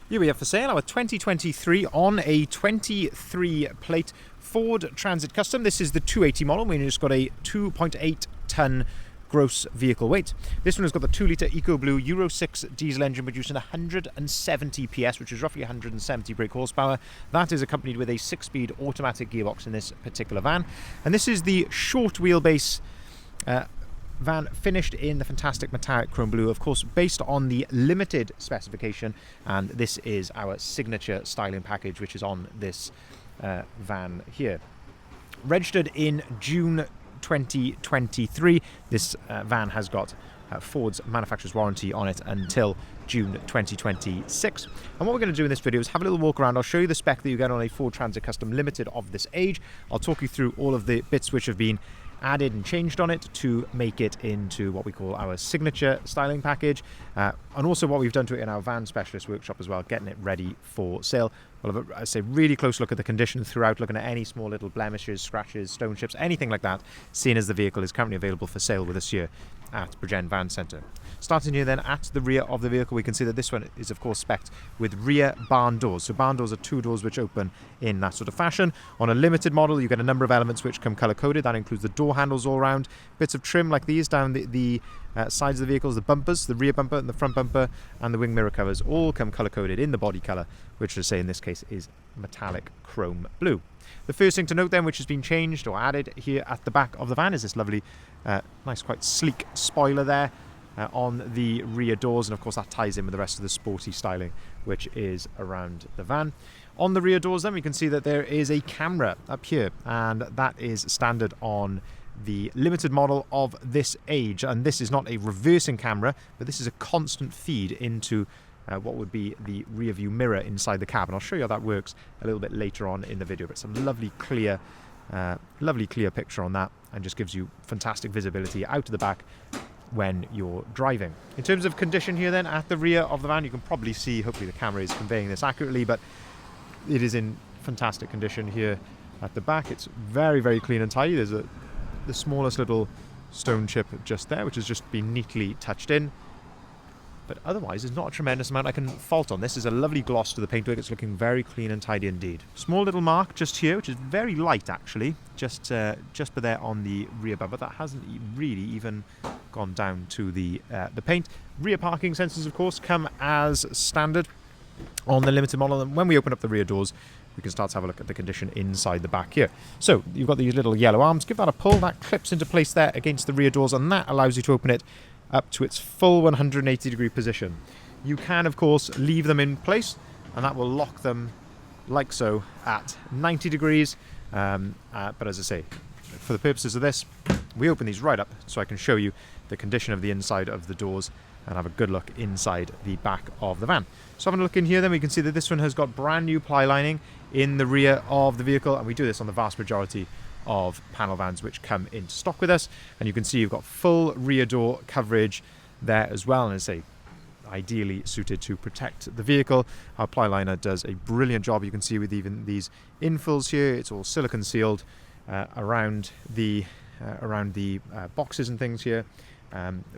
Here we have for sale our 2023 on a 23 plate Ford Transit Custom. This is the 280 model, meaning it's got a 2.8 tonne gross vehicle weight. This one has got the 2 litre EcoBlue Euro 6 diesel engine producing 170 PS, which is roughly 170 brake horsepower. That is accompanied with a 6-speed automatic gearbox in this particular van. And this is the short wheelbase van finished in the fantastic metallic chrome blue, of course based on the limited specification, and this is our signature styling package which is on this van here. Registered in June 2023, this van has got Ford's manufacturer's warranty on it until June 2026. And what we're going to do in this video is have a little walk around. I'll show you the spec that you get on a Ford Transit Custom Limited of this age. I'll talk you through all of the bits which have been added and changed on it to make it into what we call our signature styling package, and also what we've done to it in our van specialist workshop as well, getting it ready for sale. We'll have a, I say, really close look at the condition throughout, looking at any small little blemishes, scratches, stone chips, anything like that, seeing as the vehicle is currently available for sale with us here at Bridgend Van Centre. Starting here then at the rear of the vehicle, we can see that this one is of course spec'd with rear barn doors. So barn doors are 2 doors which open in that sort of fashion. On a limited model you get a number of elements which come colour coded. That includes the door handles all around, bits of trim like these down the sides of the vehicles, the bumpers, the rear bumper and the front bumper, and the wing mirror covers all come colour coded in the body colour, which, as I say, in this case is metallic chrome blue. The first thing to note then, which has been changed or added here at the back of the van, is this lovely nice quite sleek spoiler there on the rear doors, and of course that ties in with the rest of the sporty styling which is around the van. On the rear doors then we can see that there is a camera up here, and that is standard on the limited model of this age, and this is not a reversing camera, but this is a constant feed into what would be the rear view mirror inside the cab, and I'll show you how that works a little bit later on in the video. But some lovely clear picture on that, and just gives you fantastic visibility out to the back when you're driving. In terms of condition here then at the rear of the van, you can probably see, hopefully the camera is conveying this accurately, but it is in fantastic condition here at the back. It's very, very clean and tidy. There's the smallest little stone chip just there, which has just been neatly touched in. But otherwise, there's not a tremendous amount I can fault on. This is a lovely gloss to the paintwork. It's looking very clean and tidy indeed. Small little mark just here, which is very light actually, just there on the rear bumper. That hasn't really even gone down to the paint. Rear parking sensors, of course, come as standard on the limited model. And when we open up the rear doors, we can start to have a look at the condition inside the back here. So you've got these little yellow arms. Give that a pull. That clips into place there against the rear doors, and that allows you to open it up to its full 180 degree position. You can of course leave them in place, and that will lock them like so at 90 degrees, but as I say, for the purposes of this, we open these right up so I can show you the condition of the inside of the doors and have a good look inside the back of the van. So having a look in here then, we can see that this one has got brand new ply lining in the rear of the vehicle, and we do this on the vast majority of panel vans which come into stock with us. And you can see you've got full rear door coverage there as well, and as I say, ideally suited to protect the vehicle. Our ply liner does a brilliant job. You can see with even these infills here, it's all silicone sealed around the boxes and things here.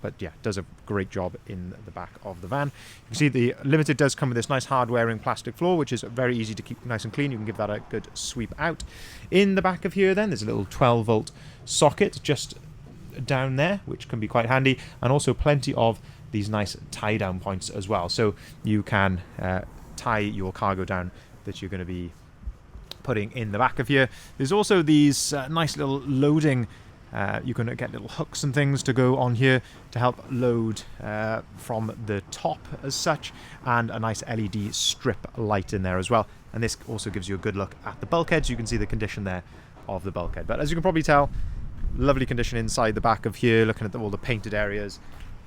But yeah, does a great job in the back of the van. You can see the Limited does come with this nice hard wearing plastic floor, which is very easy to keep nice and clean. You can give that a good sweep out. In the back of here then, there's a little 12 volt socket just down there, which can be quite handy, and also plenty of these nice tie down points as well, so you can tie your cargo down that you're going to be putting in the back of here. There's also these nice little loading, you can get little hooks and things to go on here to help load from the top as such, and a nice LED strip light in there as well. And this also gives you a good look at the bulkhead, so you can see the condition there of the bulkhead. But as you can probably tell, lovely condition inside the back of here. Looking at all the painted areas,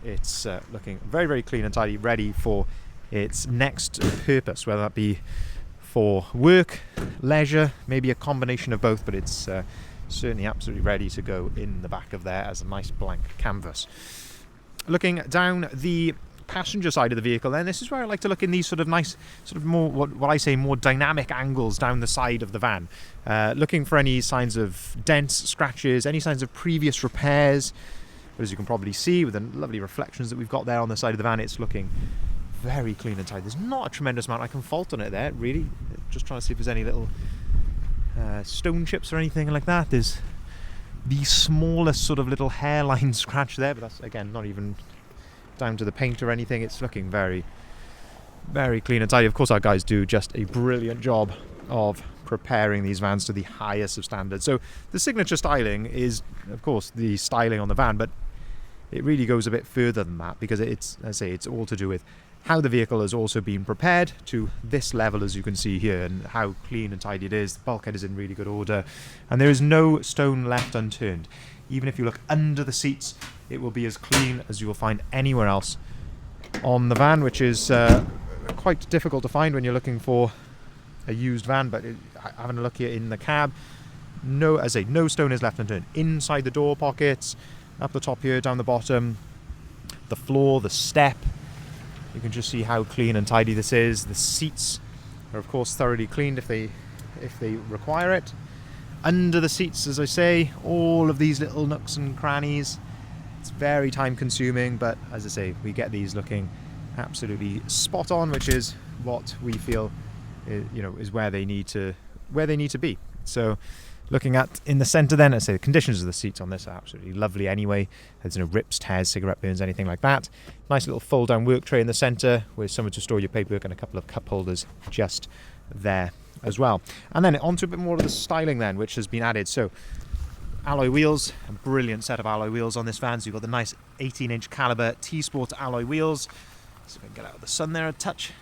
it's looking very, very clean and tidy, ready for its next purpose, whether that be for work, leisure, maybe a combination of both, but it's certainly absolutely ready to go in the back of there as a nice blank canvas. Looking down the passenger side of the vehicle then, this is where I like to look in these sort of nice, sort of more, what I say, more dynamic angles down the side of the van. Looking for any signs of dents, scratches, any signs of previous repairs. But as you can probably see with the lovely reflections that we've got there on the side of the van, it's looking very clean and tidy. There's not a tremendous amount I can fault on it there, really. Just trying to see if there's any little stone chips or anything like that. There's the smallest sort of little hairline scratch there, but that's, again, not even down to the paint or anything. It's looking very, very clean and tidy. Of course, our guys do just a brilliant job of preparing these vans to the highest of standards. So the signature styling is, of course, the styling on the van, but it really goes a bit further than that, because it's, as I say, it's all to do with how the vehicle has also been prepared to this level, as you can see here, and how clean and tidy it is. The bulkhead is in really good order, and there is no stone left unturned. Even if you look under the seats, it will be as clean as you will find anywhere else on the van, which is quite difficult to find when you're looking for a used van. But having a look here in the cab, no, as I say, no stone is left unturned. Inside the door pockets, up the top here, down the bottom, the floor, the step, you can just see how clean and tidy this is. The seats are, of course, thoroughly cleaned if they require it. Under the seats, as I say, all of these little nooks and crannies. It's very time consuming, but as I say, we get these looking absolutely spot on, which is what we feel is where they need to be. So looking at in the center then, I say the conditions of the seats on this are absolutely lovely anyway. There's no rips, tears, cigarette burns, anything like that. Nice little fold down work tray in the center with somewhere to store your paperwork, and a couple of cup holders just there as well. And then onto a bit more of the styling then, which has been added. So alloy wheels, a brilliant set of alloy wheels on this van. So you've got the nice 18-inch caliber T-Sport alloy wheels. So if I can get out of the sun there a touch.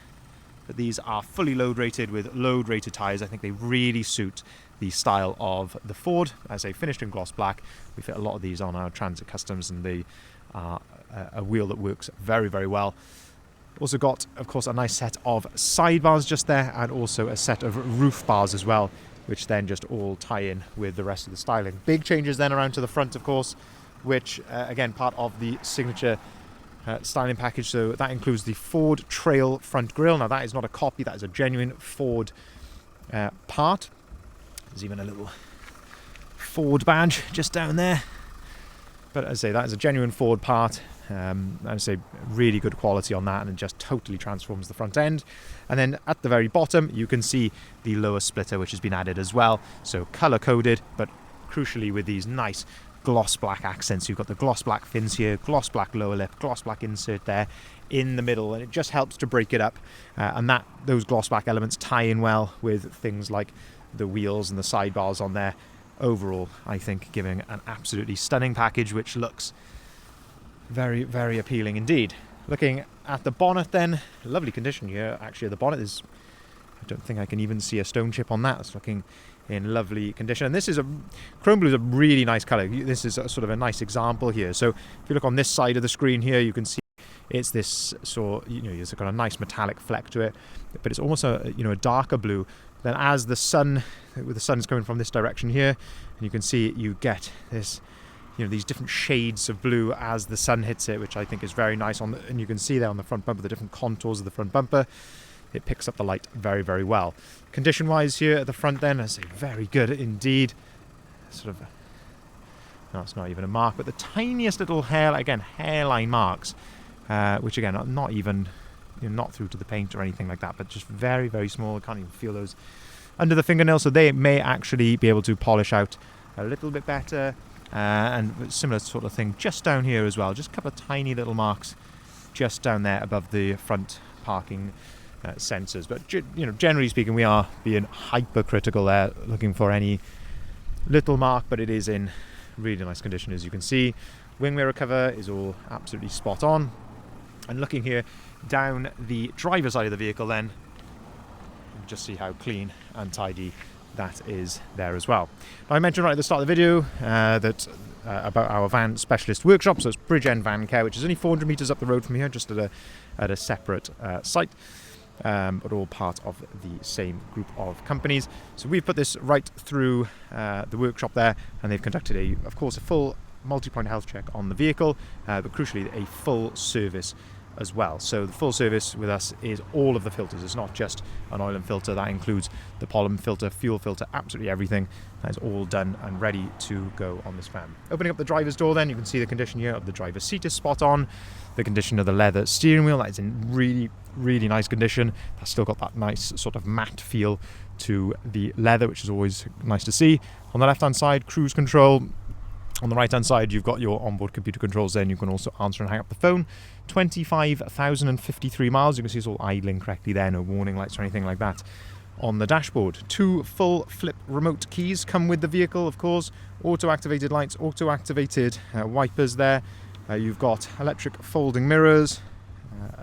But these are fully load rated with load rated tyres. I think they really suit the style of the Ford. As I finished in gloss black, we fit a lot of these on our Transit Customs, and they are a wheel that works very, very well. Also got, of course, a nice set of sidebars just there, and also a set of roof bars as well, which then just all tie in with the rest of the styling. Big changes then around to the front, of course, which again, part of the signature styling package. So that includes the Ford Trail front grille. Now that is not a copy, that is a genuine Ford part. There's even a little Ford badge just down there. But as I say, that is a genuine Ford part. I say really good quality on that, and it just totally transforms the front end. And then at the very bottom, you can see the lower splitter, which has been added as well. So color coded, but crucially with these nice gloss black accents. You've got the gloss black fins here, gloss black lower lip, gloss black insert there in the middle, and it just helps to break it up. And those gloss black elements tie in well with things like the wheels and the sidebars on there. Overall, I think giving an absolutely stunning package, which looks very, very appealing indeed. Looking at the bonnet then, lovely condition here. Actually, the bonnet is, I don't think I can even see a stone chip on that. It's looking in lovely condition. And this is chrome blue is a really nice color. This is sort of a nice example here. So if you look on this side of the screen here, you can see it's this sort, it's got a nice metallic fleck to it, but it's almost a darker blue. Then as the sun is coming from this direction here, and you can see you get this, these different shades of blue as the sun hits it, which I think is very nice. And you can see there on the front bumper, the different contours of the front bumper. It picks up the light very, very well. Condition-wise here at the front then, I say very good indeed. Sort of, no, it's not even a mark, but the tiniest little hairline marks, which again, are not even, not through to the paint or anything like that, but just very, very small. I can't even feel those under the fingernail, so they may actually be able to polish out a little bit better. And similar sort of thing just down here as well, just a couple of tiny little marks just down there above the front parking sensors. But generally speaking, we are being hypercritical there, looking for any little mark, but it is in really nice condition, as you can see. Wing mirror cover is all absolutely spot on. And looking here down the driver's side of the vehicle then, you can just see how clean and tidy that is there as well. Now, I mentioned right at the start of the video that about our van specialist workshop. So it's Bridgend Van Care, which is only 400 metres up the road from here, just at a separate site, but all part of the same group of companies. So we've put this right through the workshop there, and they've conducted of course a full multi-point health check on the vehicle, but crucially a full service as well. So the full service with us is all of the filters. It's not just an oil and filter. That includes the pollen filter, fuel filter, absolutely everything. That is all done and ready to go on this van. Opening up the driver's door then, you can see the condition here of the driver's seat is spot on. The condition of the leather steering wheel, that is in really, really nice condition. That's still got that nice sort of matte feel to the leather, which is always nice to see. On the left hand side, cruise control. On the right hand side, you've got your onboard computer controls. Then you can also answer and hang up the phone. 25,053 miles. You can see it's all idling correctly there, no warning lights or anything like that. On the dashboard, 2 full flip remote keys come with the vehicle, of course. Auto activated lights, auto activated wipers there. You've got electric folding mirrors,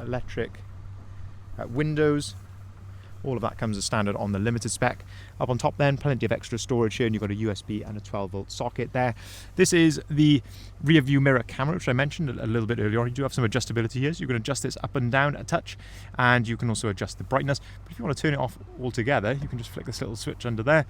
electric windows. All of that comes as standard on the limited spec. Up on top then, plenty of extra storage here, and you've got a USB and a 12-volt socket there. This is the rear view mirror camera, which I mentioned a little bit earlier on. You do have some adjustability here, so you can adjust this up and down a touch, and you can also adjust the brightness. But if you want to turn it off altogether, you can just flick this little switch under there,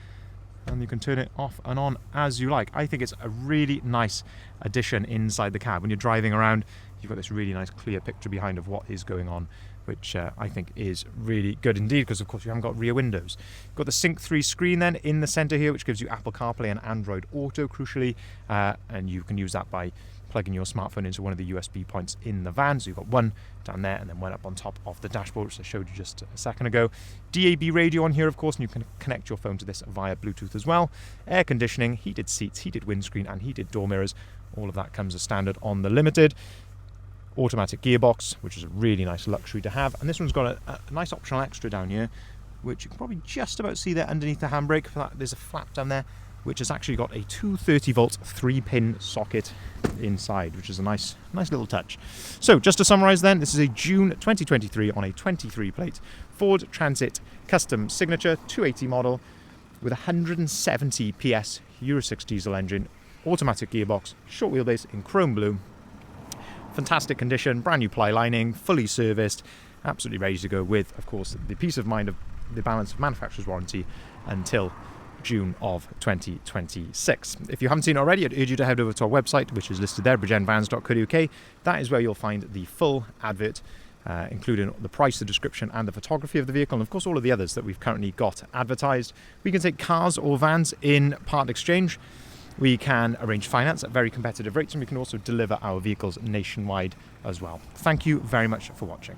and you can turn it off and on as you like. I think it's a really nice addition inside the cab. When you're driving around, you've got this really nice clear picture behind of what is going on, which I think is really good indeed, because of course you haven't got rear windows. You've got the Sync 3 screen then in the center here, which gives you Apple CarPlay and Android Auto, crucially, and you can use that by plugging your smartphone into one of the USB points in the van. So you've got one down there and then one up on top of the dashboard, which I showed you just a second ago. DAB radio on here, of course, and you can connect your phone to this via Bluetooth as well. Air conditioning, heated seats, heated windscreen, and heated door mirrors. All of that comes as standard on the Limited. Automatic gearbox, which is a really nice luxury to have. And this one's got a nice optional extra down here, which you can probably just about see there underneath the handbrake. For that, there's a flap down there, which has actually got a 230-volt 3-pin socket inside, which is a nice little touch. So just to summarize then, this is a June 2023 on a 23 plate Ford Transit custom signature 280 model with 170 PS Euro 6 diesel engine, automatic gearbox, short wheelbase in chrome blue. Fantastic condition, brand new ply lining, fully serviced, absolutely ready to go with, of course, the peace of mind of the balance of manufacturer's warranty until June of 2026. If you haven't seen it already, I'd urge you to head over to our website, which is listed there, bridgenvans.co.uk. That is where you'll find the full advert, including the price, the description, and the photography of the vehicle, and of course all of the others that we've currently got advertised. We can take cars or vans in part exchange. We can arrange finance at very competitive rates, and we can also deliver our vehicles nationwide as well. Thank you very much for watching.